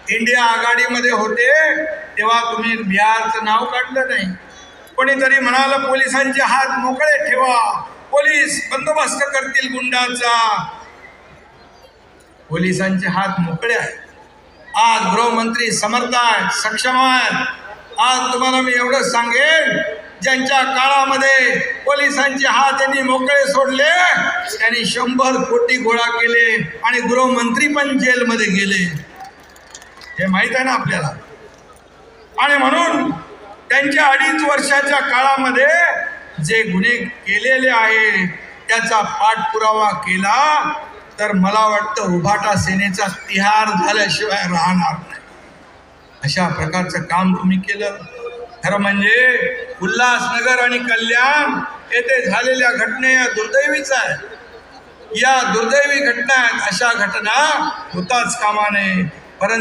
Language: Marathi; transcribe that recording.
इंडिया आघाडीमध्ये होते तेव्हा तुम्ही बिहारचं नाव काढलं नाही. कोणीतरी म्हणाल पोलिसांचे हात मोकळे ठेवा, पोलीस बंदोबस्त करतील गुंडाचा. पोलिसांचे हात मोकळे आहेत. आज गृहमंत्री समर्थ आहेत, सक्षम आहेत. आज तुम्हाला मी एवढं सांगेन, ज्यांच्या काळामध्ये पोलिसांचे हात यांनी मोकळे सोडले त्यांनी 100 कोटी गोळा केले आणि गृहमंत्री पण जेलमध्ये गेले. हे माहीत आहे ना आपल्याला. आणि म्हणून त्यांच्या 2.5 वर्षाच्या काळामध्ये जे गुन्हे केलेले आहे त्याचा पाठपुरावा केला तर मला वाटतं उभाटा सेनेचा तिहार झाल्याशिवाय राहणार नाही. अशा प्रकारचं काम तुम्ही केलं. खरं म्हणजे उल्हासनगर आणि कल्याण येथे झालेल्या घटना या दुर्दैवीच आहेत. या दुर्दैवी घटना आहेत. अशा घटना होताच कामा नये. परंतु